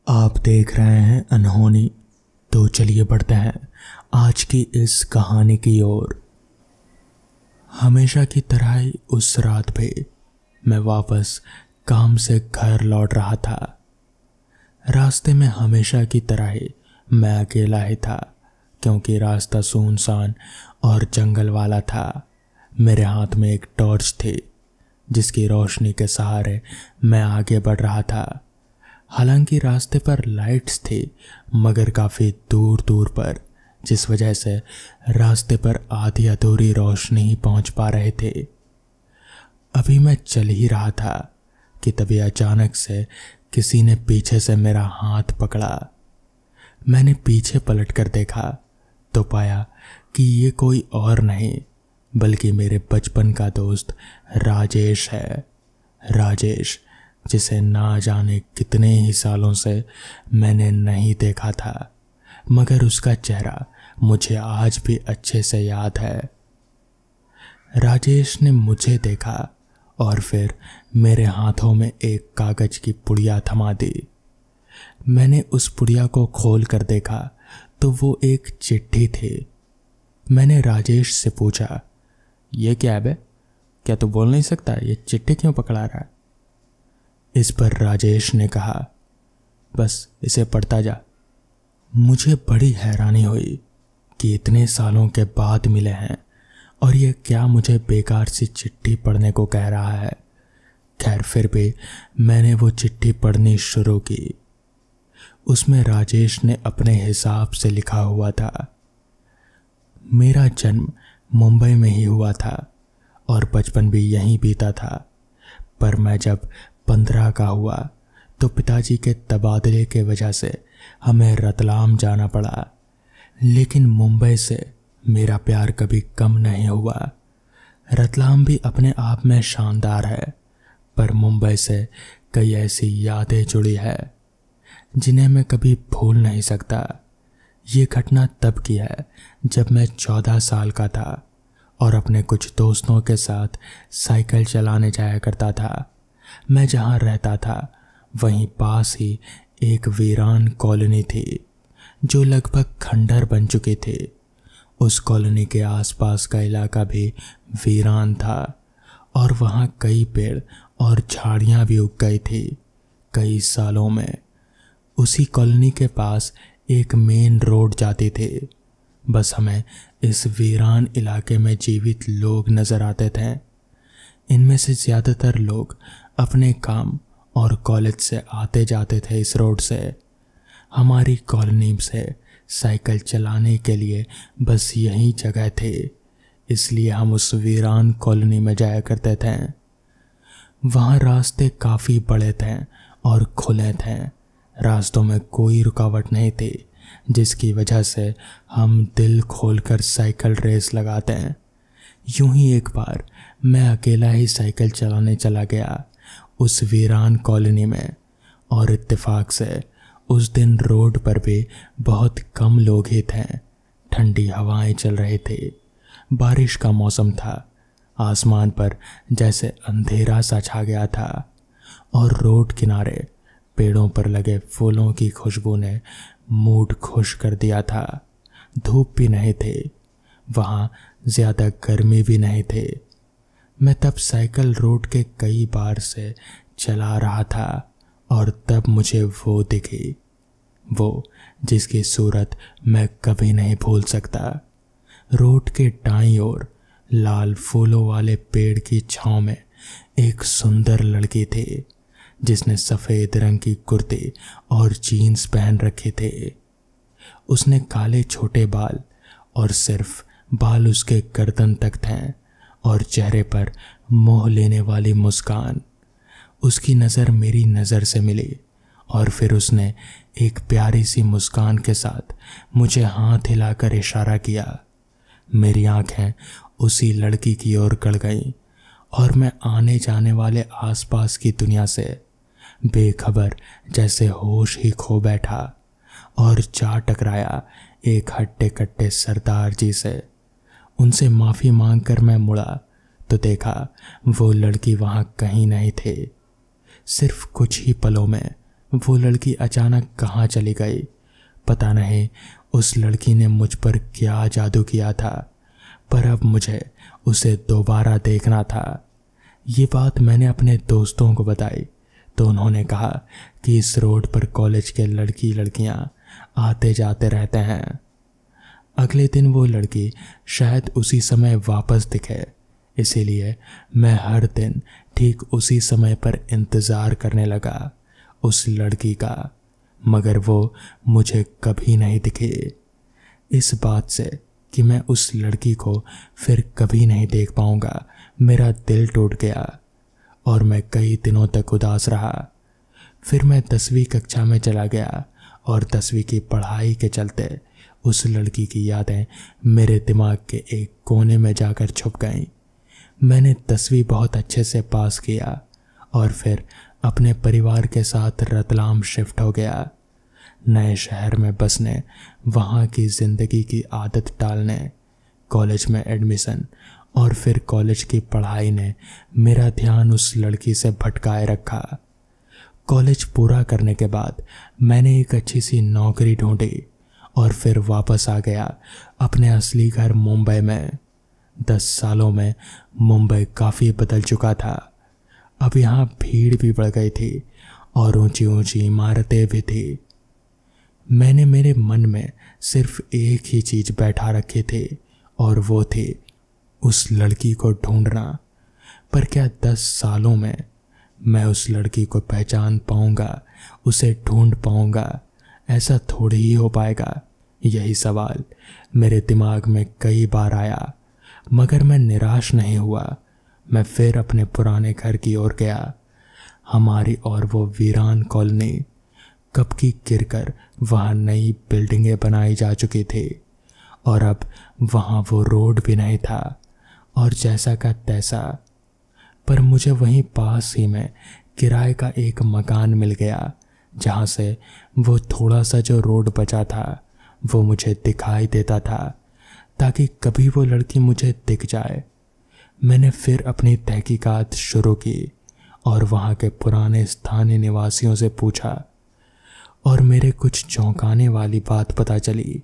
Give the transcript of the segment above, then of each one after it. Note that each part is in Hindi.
आप देख रहे हैं अनहोनी। तो चलिए बढ़ते हैं आज की इस कहानी की ओर। हमेशा की तरह ही उस रात भी मैं वापस काम से घर लौट रहा था। रास्ते में हमेशा की तरह ही मैं अकेला ही था, क्योंकि रास्ता सुनसान और जंगल वाला था। मेरे हाथ में एक टॉर्च थी, जिसकी रोशनी के सहारे मैं आगे बढ़ रहा था। हालांकि रास्ते पर लाइट्स थी, मगर काफ़ी दूर दूर पर, जिस वजह से रास्ते पर आधी अधूरी रोशनी ही पहुंच पा रहे थे। अभी मैं चल ही रहा था कि तभी अचानक से किसी ने पीछे से मेरा हाथ पकड़ा। मैंने पीछे पलट कर देखा तो पाया कि ये कोई और नहीं बल्कि मेरे बचपन का दोस्त राजेश है। राजेश, जिसे ना जाने कितने ही सालों से मैंने नहीं देखा था, मगर उसका चेहरा मुझे आज भी अच्छे से याद है। राजेश ने मुझे देखा और फिर मेरे हाथों में एक कागज की पुड़िया थमा दी। मैंने उस पुड़िया को खोल कर देखा तो वो एक चिट्ठी थी। मैंने राजेश से पूछा, ये क्या है बे? क्या तू बोल नहीं सकता? ये चिट्ठी क्यों पकड़ा रहा है? इस पर राजेश ने कहा, बस इसे पढ़ता जा। मुझे बड़ी हैरानी हुई कि इतने सालों के बाद मिले हैं और ये क्या मुझे बेकार सी चिट्ठी पढ़ने को कह रहा है। खैर, फिर भी मैंने वो चिट्ठी पढ़नी शुरू की। उसमें राजेश ने अपने हिसाब से लिखा हुआ था, मेरा जन्म मुंबई में ही हुआ था और बचपन भी यहीं बीता था, पर मैं जब 15 का हुआ तो पिताजी के तबादले के वजह से हमें रतलाम जाना पड़ा। लेकिन मुंबई से मेरा प्यार कभी कम नहीं हुआ। रतलाम भी अपने आप में शानदार है, पर मुंबई से कई ऐसी यादें जुड़ी है जिन्हें मैं कभी भूल नहीं सकता। ये घटना तब की है जब मैं 14 साल का था और अपने कुछ दोस्तों के साथ साइकिल चलाने जाया करता था। मैं जहाँ रहता था वहीं पास ही एक वीरान कॉलोनी थी जो लगभग खंडर बन चुकी थी। उस कॉलोनी के आसपास का इलाका भी वीरान था और वहाँ कई पेड़ और झाड़ियाँ भी उग गई थी कई सालों में। उसी कॉलोनी के पास एक मेन रोड जाती थी। बस हमें इस वीरान इलाके में जीवित लोग नजर आते थे। इनमें से ज़्यादातर लोग अपने काम और कॉलेज से आते जाते थे इस रोड से। हमारी कॉलोनी से साइकिल चलाने के लिए बस यही जगह थी, इसलिए हम उस वीरान कॉलोनी में जाया करते थे। वहाँ रास्ते काफ़ी बड़े थे और खुले थे। रास्तों में कोई रुकावट नहीं थी, जिसकी वजह से हम दिल खोलकर साइकिल रेस लगाते हैं। यूं ही एक बार मैं अकेला ही साइकिल चलाने चला गया उस वीरान कॉलोनी में, और इत्तेफाक से उस दिन रोड पर भी बहुत कम लोग ही थे। ठंडी हवाएं चल रही थी, बारिश का मौसम था। आसमान पर जैसे अंधेरा सा छा गया था और रोड किनारे पेड़ों पर लगे फूलों की खुशबू ने मूड खुश कर दिया था। धूप भी नहीं थी, वहाँ ज़्यादा गर्मी भी नहीं थी। मैं तब साइकिल रोड के कई बार से चला रहा था और तब मुझे वो दिखी, वो जिसकी सूरत मैं कभी नहीं भूल सकता। रोड के दाईं ओर लाल फूलों वाले पेड़ की छांव में एक सुंदर लड़की थी, जिसने सफ़ेद रंग की कुर्ती और जीन्स पहन रखे थे। उसने काले छोटे बाल और सिर्फ बाल उसके गर्दन तक थे और चेहरे पर मोह लेने वाली मुस्कान। उसकी नज़र मेरी नज़र से मिली और फिर उसने एक प्यारी सी मुस्कान के साथ मुझे हाथ हिलाकर इशारा किया। मेरी आंखें उसी लड़की की ओर गड़ गईं और मैं आने जाने वाले आसपास की दुनिया से बेखबर जैसे होश ही खो बैठा और जा टकराया एक हट्टे कट्टे सरदार जी से। उनसे माफ़ी मांगकर मैं मुड़ा तो देखा वो लड़की वहाँ कहीं नहीं थी। सिर्फ कुछ ही पलों में वो लड़की अचानक कहाँ चली गई, पता नहीं उस लड़की ने मुझ पर क्या जादू किया था, पर अब मुझे उसे दोबारा देखना था। ये बात मैंने अपने दोस्तों को बताई तो उन्होंने कहा कि इस रोड पर कॉलेज के लड़की लड़कियां आते जाते रहते हैं। अगले दिन वो लड़की शायद उसी समय वापस दिखे, इसीलिए मैं हर दिन ठीक उसी समय पर इंतज़ार करने लगा उस लड़की का, मगर वो मुझे कभी नहीं दिखी। इस बात से कि मैं उस लड़की को फिर कभी नहीं देख पाऊंगा मेरा दिल टूट गया और मैं कई दिनों तक उदास रहा। फिर मैं 10वीं कक्षा में चला गया और 10वीं की पढ़ाई के चलते उस लड़की की यादें मेरे दिमाग के एक कोने में जाकर छुप गईं। मैंने 10वीं बहुत अच्छे से पास किया और फिर अपने परिवार के साथ रतलाम शिफ्ट हो गया, नए शहर में बसने, वहाँ की ज़िंदगी की आदत डालने। कॉलेज में एडमिशन और फिर कॉलेज की पढ़ाई ने मेरा ध्यान उस लड़की से भटकाए रखा। कॉलेज पूरा करने के बाद मैंने एक अच्छी सी नौकरी ढूंढी और फिर वापस आ गया अपने असली घर मुंबई में। 10 सालों में मुंबई काफ़ी बदल चुका था। अब यहाँ भीड़ भी बढ़ गई थी और ऊंची ऊंची इमारतें भी थी। मैंने मेरे मन में सिर्फ एक ही चीज़ बैठा रखी थी और वो थी उस लड़की को ढूंढना। पर क्या 10 सालों में मैं उस लड़की को पहचान पाऊंगा, उसे ढूंढ पाऊंगा? ऐसा थोड़ी ही हो पाएगा। यही सवाल मेरे दिमाग में कई बार आया, मगर मैं निराश नहीं हुआ। मैं फिर अपने पुराने घर की ओर गया। हमारी और वो वीरान कॉलोनी कब की गिरकर वहाँ नई बिल्डिंगें बनाई जा चुकी थी और अब वहाँ वो रोड भी नहीं था और जैसा का तैसा। पर मुझे वहीं पास ही में किराए का एक मकान मिल गया जहाँ से वो थोड़ा सा जो रोड बचा था वो मुझे दिखाई देता था, ताकि कभी वो लड़की मुझे दिख जाए। मैंने फिर अपनी तहकीकात शुरू की और वहाँ के पुराने स्थानीय निवासियों से पूछा और मेरे कुछ चौंकाने वाली बात पता चली।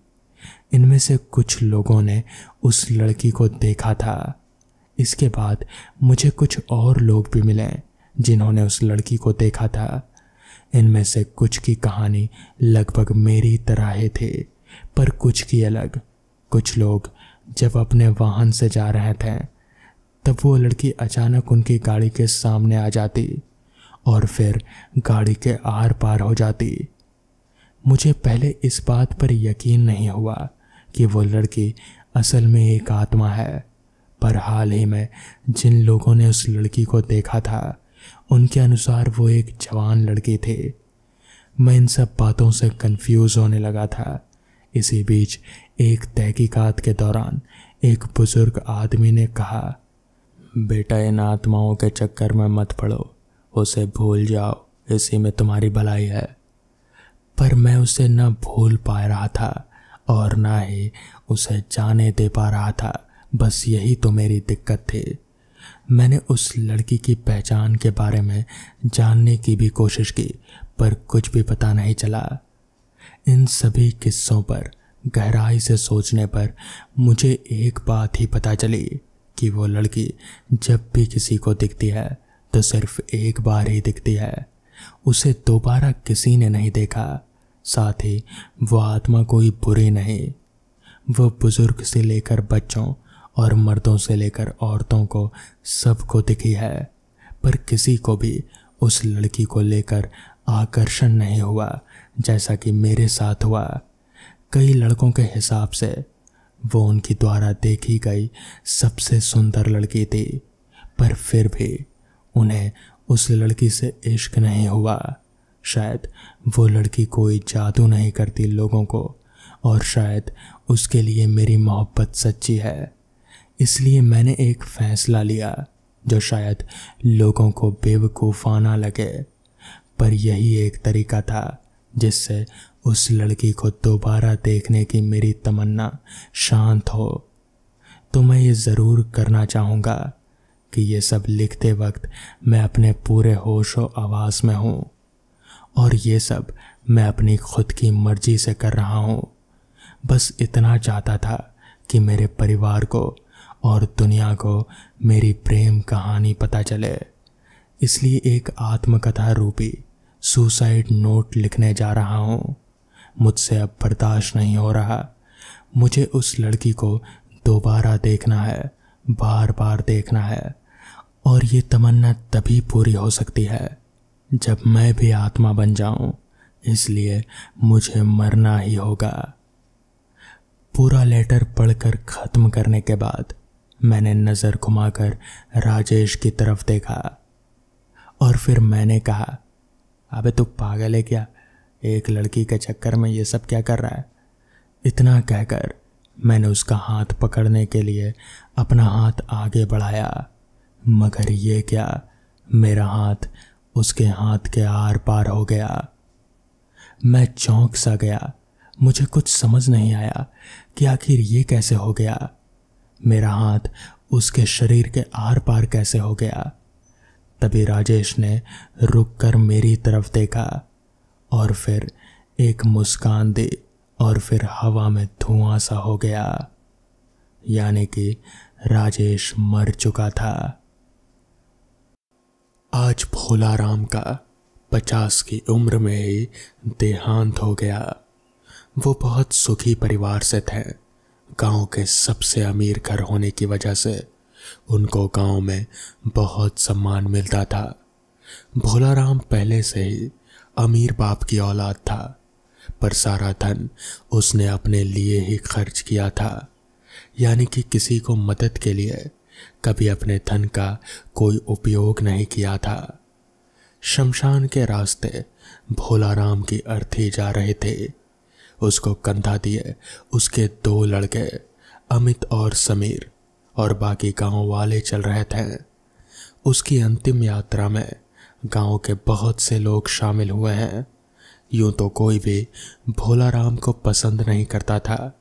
इनमें से कुछ लोगों ने उस लड़की को देखा था। इसके बाद मुझे कुछ और लोग भी मिले जिन्होंने उस लड़की को देखा था। इनमें से कुछ की कहानी लगभग मेरी तरह ही थी, पर कुछ की अलग। कुछ लोग जब अपने वाहन से जा रहे थे तब वो लड़की अचानक उनकी गाड़ी के सामने आ जाती और फिर गाड़ी के आर पार हो जाती। मुझे पहले इस बात पर यकीन नहीं हुआ कि वो लड़की असल में एक आत्मा है, पर हाल ही में जिन लोगों ने उस लड़की को देखा था उनके अनुसार वो एक जवान लड़की थी। मैं इन सब बातों से कंफ्यूज होने लगा था। इसी बीच एक तहकीकात के दौरान एक बुजुर्ग आदमी ने कहा, बेटा इन आत्माओं के चक्कर में मत पड़ो, उसे भूल जाओ, इसी में तुम्हारी भलाई है। पर मैं उसे न भूल पा रहा था और ना ही उसे जाने दे पा रहा था। बस यही तो मेरी दिक्कत थी। मैंने उस लड़की की पहचान के बारे में जानने की भी कोशिश की, पर कुछ भी पता नहीं चला। इन सभी किस्सों पर गहराई से सोचने पर मुझे एक बात ही पता चली कि वो लड़की जब भी किसी को दिखती है तो सिर्फ एक बार ही दिखती है। उसे दोबारा किसी ने नहीं देखा। साथ ही वो आत्मा कोई बुरी नहीं। वो बुजुर्ग से लेकर बच्चों और मर्दों से लेकर औरतों को सबको दिखी है, पर किसी को भी उस लड़की को लेकर आकर्षण नहीं हुआ जैसा कि मेरे साथ हुआ। कई लड़कों के हिसाब से वो उनकी द्वारा देखी गई सबसे सुंदर लड़की थी, पर फिर भी उन्हें उस लड़की से इश्क नहीं हुआ। शायद वो लड़की कोई जादू नहीं करती लोगों को, और शायद उसके लिए मेरी मोहब्बत सच्ची है। इसलिए मैंने एक फैसला लिया जो शायद लोगों को बेवकूफ़ाना लगे, पर यही एक तरीका था जिससे उस लड़की को दोबारा देखने की मेरी तमन्ना शांत हो। तो मैं ये ज़रूर करना चाहूँगा कि ये सब लिखते वक्त मैं अपने पूरे होश व आवाज़ में हूँ और ये सब मैं अपनी खुद की मर्जी से कर रहा हूँ। बस इतना चाहता था कि मेरे परिवार को और दुनिया को मेरी प्रेम कहानी पता चले। इसलिए एक आत्मकथा रूपी सुसाइड नोट लिखने जा रहा हूँ। मुझसे अब बर्दाश्त नहीं हो रहा। मुझे उस लड़की को दोबारा देखना है, बार बार देखना है। और ये तमन्ना तभी पूरी हो सकती है जब मैं भी आत्मा बन जाऊं। इसलिए मुझे मरना ही होगा। पूरा लेटर पढ़कर ख़त्म करने के बाद मैंने नज़र घुमाकर राजेश की तरफ देखा और फिर मैंने कहा, अबे तू पागल है क्या? एक लड़की के चक्कर में ये सब क्या कर रहा है? इतना कहकर मैंने उसका हाथ पकड़ने के लिए अपना हाथ आगे बढ़ाया, मगर ये क्या, मेरा हाथ उसके हाथ के आर पार हो गया। मैं चौंक सा गया। मुझे कुछ समझ नहीं आया कि आखिर ये कैसे हो गया। मेरा हाथ उसके शरीर के आर पार कैसे हो गया। तभी राजेश ने रुककर मेरी तरफ देखा और फिर एक मुस्कान दी और फिर हवा में धुआं सा हो गया। यानी कि राजेश मर चुका था। आज भोलाराम का 50 की उम्र में ही देहांत हो गया। वो बहुत सुखी परिवार से थे। गांव के सबसे अमीर घर होने की वजह से उनको गांव में बहुत सम्मान मिलता था। भोलाराम पहले से ही अमीर बाप की औलाद था, पर सारा धन उसने अपने लिए ही खर्च किया था। यानी कि किसी को मदद के लिए कभी अपने धन का कोई उपयोग नहीं किया था। शमशान के रास्ते भोलाराम की अर्थी जा रहे थे। उसको कंधा दिए उसके 2 लड़के अमित और समीर और बाकी गांव वाले चल रहे थे। उसकी अंतिम यात्रा में गांव के बहुत से लोग शामिल हुए हैं। यूं तो कोई भी भोलाराम को पसंद नहीं करता था,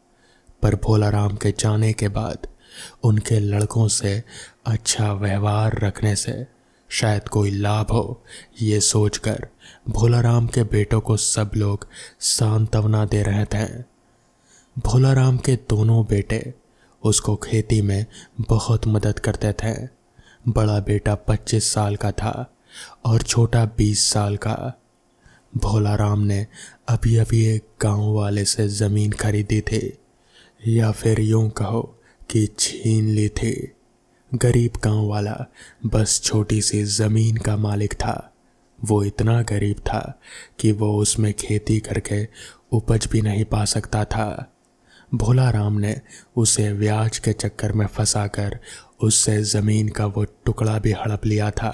पर भोलाराम के जाने के बाद उनके लड़कों से अच्छा व्यवहार रखने से शायद कोई लाभ हो, ये सोचकर भोलाराम के बेटों को सब लोग सांत्वना दे रहे थे। भोलाराम के दोनों बेटे उसको खेती में बहुत मदद करते थे। बड़ा बेटा 25 साल का था और छोटा 20 साल का। भोलाराम ने अभी अभी एक गांव वाले से ज़मीन खरीदी थी, या फिर यूं कहो कि छीन ली थी। गरीब गांव वाला बस छोटी सी ज़मीन का मालिक था। वो इतना गरीब था कि वो उसमें खेती करके उपज भी नहीं पा सकता था। भोलाराम ने उसे ब्याज के चक्कर में फंसाकर उससे ज़मीन का वो टुकड़ा भी हड़प लिया था।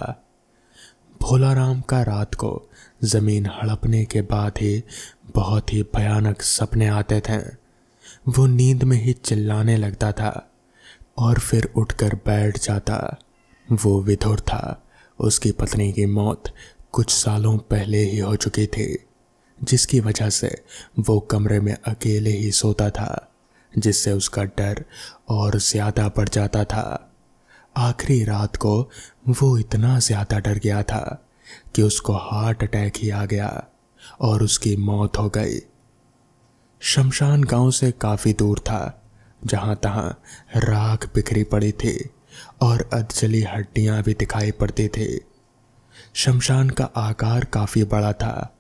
भोलाराम का रात को ज़मीन हड़पने के बाद ही बहुत ही भयानक सपने आते थे। वो नींद में ही चिल्लाने लगता था और फिर उठकर बैठ जाता। वो विधुर था। उसकी पत्नी की मौत कुछ सालों पहले ही हो चुकी थी, जिसकी वजह से वो कमरे में अकेले ही सोता था, जिससे उसका डर और ज़्यादा बढ़ जाता था। आखिरी रात को वो इतना ज़्यादा डर गया था कि उसको हार्ट अटैक ही आ गया और उसकी मौत हो गई। शमशान गांव से काफ़ी दूर था, जहाँ तहाँ राख बिखरी पड़ी थी और अधजली हड्डियाँ भी दिखाई पड़ती थी। शमशान का आकार काफ़ी बड़ा था,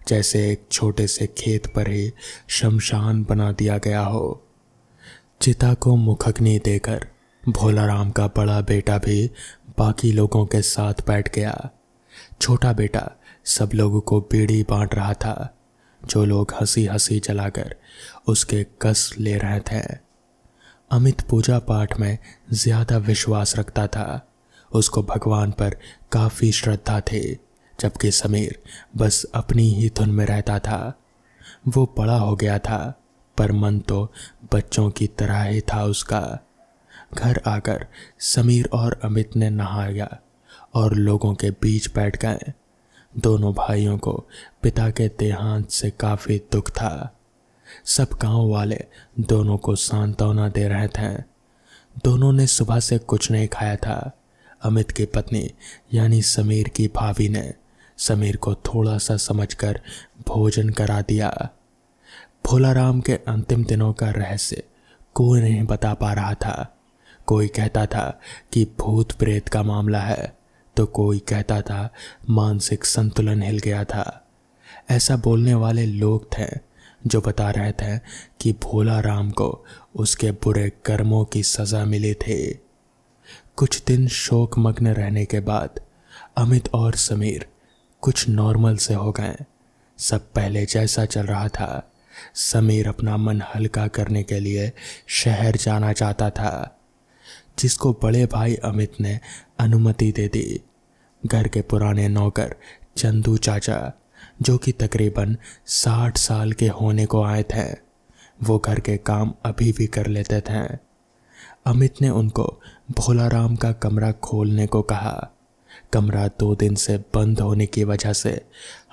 जैसे एक छोटे से खेत पर ही शमशान बना दिया गया हो। चिता को मुखग्नि देकर भोलाराम का बड़ा बेटा भी बाकी लोगों के साथ बैठ गया। छोटा बेटा सब लोगों को बीड़ी बांट रहा था, जो लोग हंसी हंसी जलाकर उसके कस ले रहे थे। अमित पूजा पाठ में ज़्यादा विश्वास रखता था। उसको भगवान पर काफ़ी श्रद्धा थी, जबकि समीर बस अपनी ही धुन में रहता था। वो बड़ा हो गया था, पर मन तो बच्चों की तरह ही था उसका। घर आकर समीर और अमित ने नहाया और लोगों के बीच बैठ गए। दोनों भाइयों को पिता के देहांत से काफ़ी दुख था। सब गांव वाले दोनों को सांत्वना दे रहे थे। दोनों ने सुबह से कुछ नहीं खाया था। अमित की पत्नी यानी समीर की भाभी ने समीर को थोड़ा सा समझकर भोजन करा दिया। भोलाराम के अंतिम दिनों का रहस्य कोई नहीं बता पा रहा था। कोई कहता था कि भूत प्रेत का मामला है, तो कोई कहता था मानसिक संतुलन हिल गया था। ऐसा बोलने वाले लोग थे जो बता रहे थे कि भोलाराम को उसके बुरे कर्मों की सजा मिली थी। कुछ दिन शोकमग्न रहने के बाद अमित और समीर कुछ नॉर्मल से हो गए। सब पहले जैसा चल रहा था। समीर अपना मन हल्का करने के लिए शहर जाना चाहता था, जिसको बड़े भाई अमित ने अनुमति दे दी। घर के पुराने नौकर चंदू चाचा, जो कि तकरीबन 60 साल के होने को आए थे, वो घर के काम अभी भी कर लेते थे। अमित ने उनको भोलाराम का कमरा खोलने को कहा। कमरा 2 दिन से बंद होने की वजह से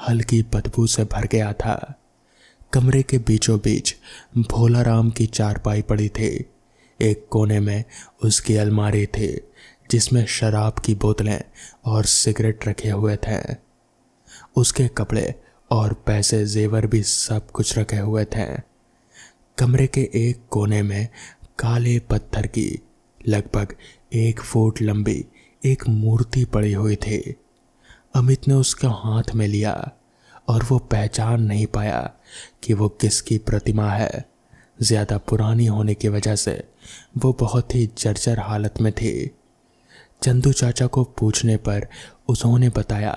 हल्की बदबू से भर गया था। कमरे के बीचों बीच भोलाराम की चारपाई पड़ी थी। एक कोने में उसकी अलमारी थी, जिसमें शराब की बोतलें और सिगरेट रखे हुए थे। उसके कपड़े और पैसे जेवर भी सब कुछ रखे हुए थे। कमरे के एक कोने में काले पत्थर की लगभग 1 फुट लंबी एक मूर्ति पड़ी हुई थी। अमित ने उसका हाथ में लिया और वो पहचान नहीं पाया कि वो किसकी प्रतिमा है। ज्यादा पुरानी होने की वजह से वो बहुत ही जर्जर हालत में थी। चंदू चाचा को पूछने पर उन्होंने बताया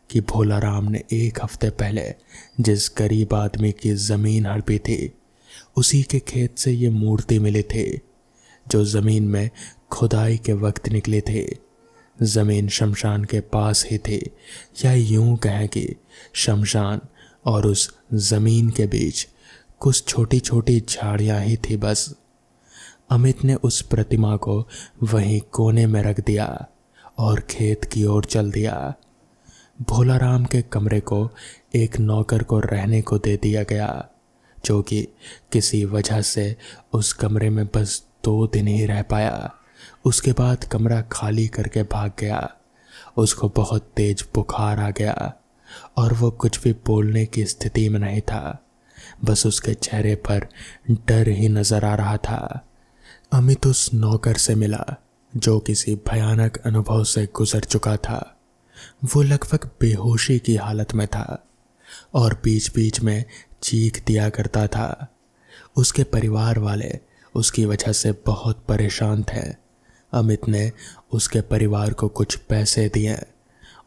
कि भोलाराम ने 1 हफ्ते पहले जिस गरीब आदमी की जमीन हड़पी थी, उसी के खेत से ये मूर्ति मिली थी, जो जमीन में खुदाई के वक्त निकली थी। जमीन शमशान के पास ही थी, या यूं कहें कि शमशान और उस जमीन के बीच कुछ छोटी छोटी झाड़ियां ही थी बस। अमित ने उस प्रतिमा को वहीं कोने में रख दिया और खेत की ओर चल दिया। भोलाराम के कमरे को एक नौकर को रहने को दे दिया गया, जो कि किसी वजह से उस कमरे में बस 2 दिन ही रह पाया। उसके बाद कमरा खाली करके भाग गया। उसको बहुत तेज बुखार आ गया और वो कुछ भी बोलने की स्थिति में नहीं था। बस उसके चेहरे पर डर ही नजर आ रहा था। अमित उस नौकर से मिला जो किसी भयानक अनुभव से गुजर चुका था। वो लगभग बेहोशी की हालत में था और बीच बीच में चीख दिया करता था। उसके परिवार वाले उसकी वजह से बहुत परेशान थे। अमित ने उसके परिवार को कुछ पैसे दिए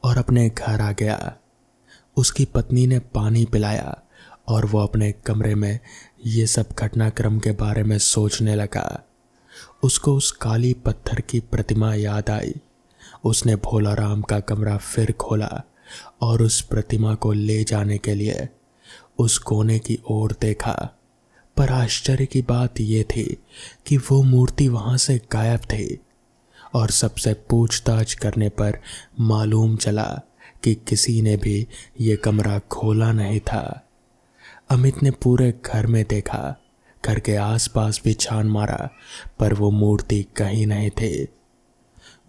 और अपने घर आ गया। उसकी पत्नी ने पानी पिलाया और वो अपने कमरे में ये सब घटनाक्रम के बारे में सोचने लगा। उसको उस काली पत्थर की प्रतिमा याद आई। उसने भोलाराम का कमरा फिर खोला और उस प्रतिमा को ले जाने के लिए उस कोने की ओर देखा। पर आश्चर्य की बात यह थी कि वो मूर्ति वहां से गायब थी और सबसे पूछताछ करने पर मालूम चला कि किसी ने भी ये कमरा खोला नहीं था। अमित ने पूरे घर में देखा, घर के आसपास भी छान मारा, पर वो मूर्ति कहीं नहीं थी।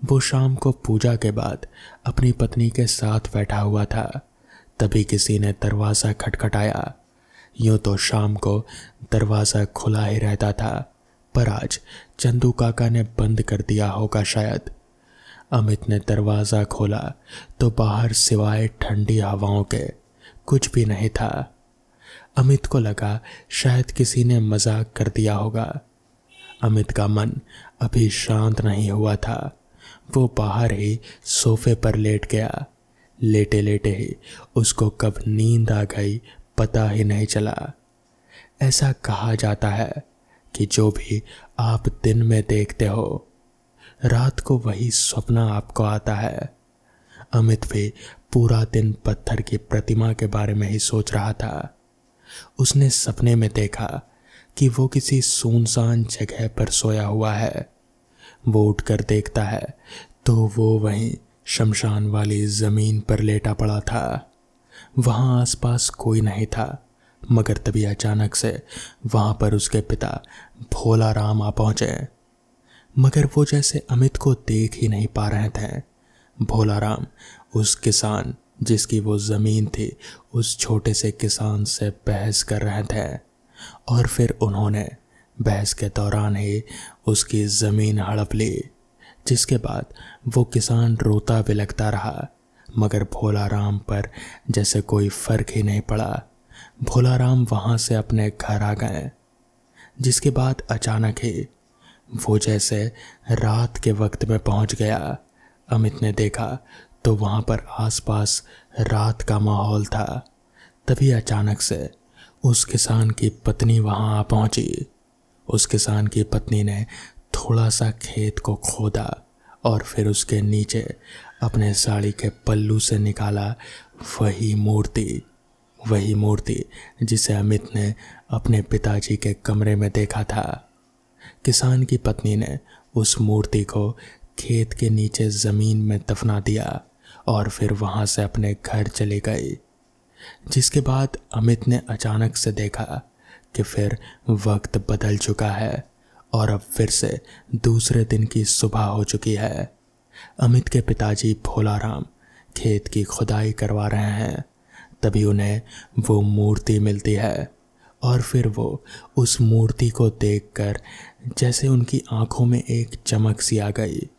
वो शाम को पूजा के बाद अपनी पत्नी के साथ बैठा हुआ था, तभी किसी ने दरवाज़ा खटखटाया। यूं तो शाम को दरवाज़ा खुला ही रहता था, पर आज चंदू काका ने बंद कर दिया होगा शायद। अमित ने दरवाज़ा खोला तो बाहर सिवाय ठंडी हवाओं के कुछ भी नहीं था। अमित को लगा शायद किसी ने मजाक कर दिया होगा। अमित का मन अभी शांत नहीं हुआ था। वो बाहर ही सोफे पर लेट गया। लेटे लेटे ही उसको कब नींद आ गई पता ही नहीं चला। ऐसा कहा जाता है कि जो भी आप दिन में देखते हो, रात को वही स्वप्न आपको आता है। अमित भी पूरा दिन पत्थर की प्रतिमा के बारे में ही सोच रहा था। उसने सपने में देखा कि वो किसी सुनसान जगह पर सोया हुआ है। वो उठकर देखता है तो वो वहीं शमशान वाली जमीन पर लेटा पड़ा था। वहां आसपास कोई नहीं था, मगर तभी अचानक से वहां पर उसके पिता भोलाराम आ पहुंचे। मगर वो जैसे अमित को देख ही नहीं पा रहे थे। भोलाराम उस किसान जिसकी वो ज़मीन थी उस छोटे से किसान से बहस कर रहे थे और फिर उन्होंने बहस के दौरान ही उसकी ज़मीन हड़प ली। जिसके बाद वो किसान रोता बिलखता रहा, मगर भोलाराम पर जैसे कोई फ़र्क ही नहीं पड़ा। भोलाराम वहाँ से अपने घर आ गए। जिसके बाद अचानक ही वो जैसे रात के वक्त में पहुँच गया। अमित ने देखा तो वहाँ पर आसपास रात का माहौल था। तभी अचानक से उस किसान की पत्नी वहाँ आ पहुँची। उस किसान की पत्नी ने थोड़ा सा खेत को खोदा और फिर उसके नीचे अपने साड़ी के पल्लू से निकाला वही मूर्ति जिसे अमित ने अपने पिताजी के कमरे में देखा था। किसान की पत्नी ने उस मूर्ति को खेत के नीचे ज़मीन में दफना दिया और फिर वहाँ से अपने घर चली गई। जिसके बाद अमित ने अचानक से देखा कि फिर वक्त बदल चुका है और अब फिर से दूसरे दिन की सुबह हो चुकी है। अमित के पिताजी भोलाराम खेत की खुदाई करवा रहे हैं। तभी उन्हें वो मूर्ति मिलती है और फिर वो उस मूर्ति को देखकर जैसे उनकी आंखों में एक चमक सी आ गई।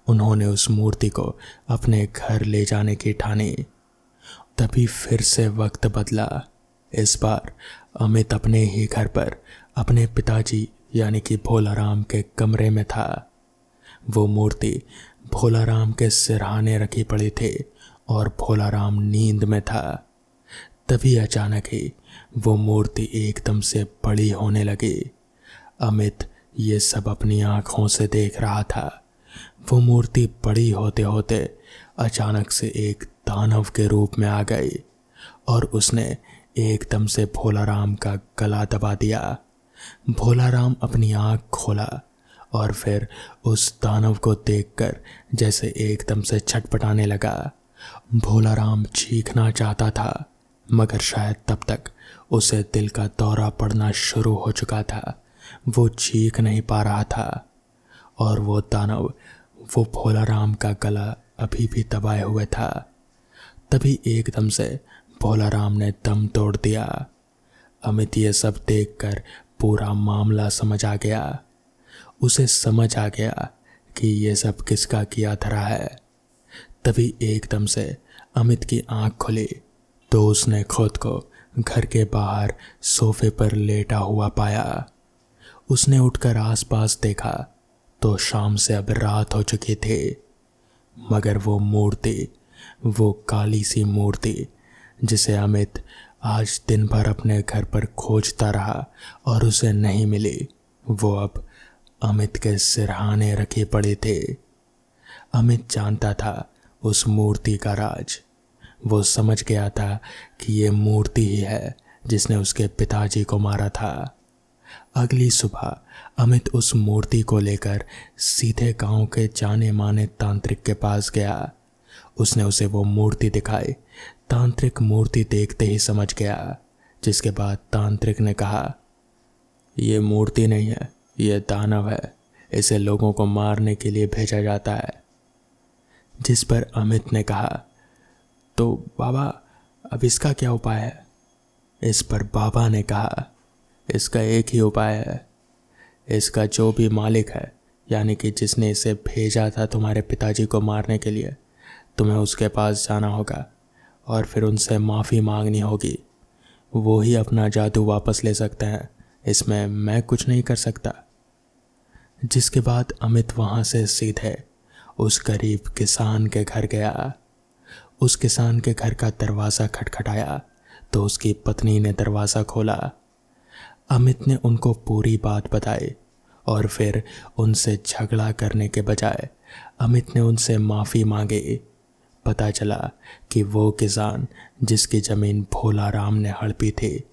उन्होंने उस मूर्ति को अपने घर ले जाने की ठानी। तभी फिर से वक्त बदला। इस बार अमित अपने ही घर पर अपने पिताजी यानी कि भोलाराम के कमरे में था। वो मूर्ति भोलाराम के सिरहाने रखी पड़ी थी और भोलाराम नींद में था। तभी अचानक ही वो मूर्ति एकदम से बड़ी होने लगी। अमित ये सब अपनी आंखों से देख रहा था। वो मूर्ति बड़ी होते होते अचानक से एक दानव के रूप में आ गई और उसने एकदम से भोलाराम का गला दबा दिया। भोलाराम अपनी आंख खोला और फिर उस दानव को देखकर जैसे एकदम से छटपटाने लगा। भोलाराम चीखना चाहता था, मगर शायद तब तक उसे दिल का दौरा पड़ना शुरू हो चुका था। वो चीख नहीं पा रहा था और वो दानव वो भोलाराम का गला अभी भी दबाए हुए था। तभी एकदम से भोलाराम ने दम तोड़ दिया। अमित ये सब देखकर पूरा मामला समझ आ गया। उसे समझ आ गया कि ये सब किसका किया धरा है। तभी एकदम से अमित की आंख खुली तो उसने खुद को घर के बाहर सोफे पर लेटा हुआ पाया। उसने उठकर आसपास देखा तो शाम से अब रात हो चुकी थी, मगर वो मूर्ति, वो काली सी मूर्ति जिसे अमित आज दिन भर अपने घर पर खोजता रहा और उसे नहीं मिली, वो अब अमित के सिरहाने रखी पड़ी थी। अमित जानता था उस मूर्ति का राज। वो समझ गया था कि ये मूर्ति ही है जिसने उसके पिताजी को मारा था। अगली सुबह अमित उस मूर्ति को लेकर सीधे गांव के जाने माने तांत्रिक के पास गया। उसने उसे वो मूर्ति दिखाई। तांत्रिक मूर्ति देखते ही समझ गया। जिसके बाद तांत्रिक ने कहा, ये मूर्ति नहीं है, ये दानव है। इसे लोगों को मारने के लिए भेजा जाता है। जिस पर अमित ने कहा, तो बाबा अब इसका क्या उपाय है? इस पर बाबा ने कहा, इसका एक ही उपाय है। इसका जो भी मालिक है, यानी कि जिसने इसे भेजा था तुम्हारे पिताजी को मारने के लिए, तुम्हें उसके पास जाना होगा और फिर उनसे माफ़ी मांगनी होगी। वो ही अपना जादू वापस ले सकते हैं, इसमें मैं कुछ नहीं कर सकता। जिसके बाद अमित वहाँ से सीधे उस गरीब किसान के घर गया। उस किसान के घर का दरवाज़ा खटखटाया तो उसकी पत्नी ने दरवाज़ा खोला। अमित ने उनको पूरी बात बताई और फिर उनसे झगड़ा करने के बजाय अमित ने उनसे माफ़ी मांगी। पता चला कि वो किसान जिसकी ज़मीन भोलाराम ने हड़पी थी,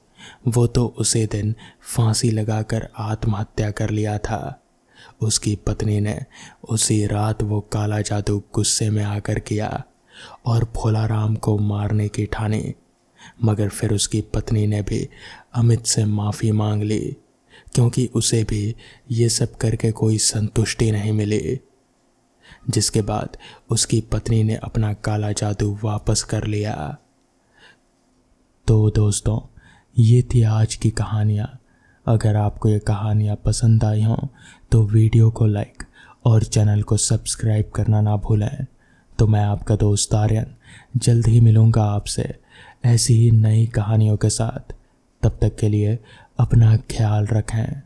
वो तो उसी दिन फांसी लगाकर आत्महत्या कर लिया था। उसकी पत्नी ने उसी रात वो काला जादू गुस्से में आकर किया और भोलाराम को मारने की ठानी, मगर फिर उसकी पत्नी ने भी अमित से माफ़ी मांग ली, क्योंकि उसे भी ये सब करके कोई संतुष्टि नहीं मिली। जिसके बाद उसकी पत्नी ने अपना काला जादू वापस कर लिया। तो दोस्तों, ये थी आज की कहानियाँ। अगर आपको ये कहानियाँ पसंद आई हों तो वीडियो को लाइक और चैनल को सब्सक्राइब करना ना भूलें। तो मैं आपका दोस्त आर्यन जल्द ही मिलूँगा आपसे ऐसी ही नई कहानियों के साथ। तब तक के लिए अपना ख्याल रखें।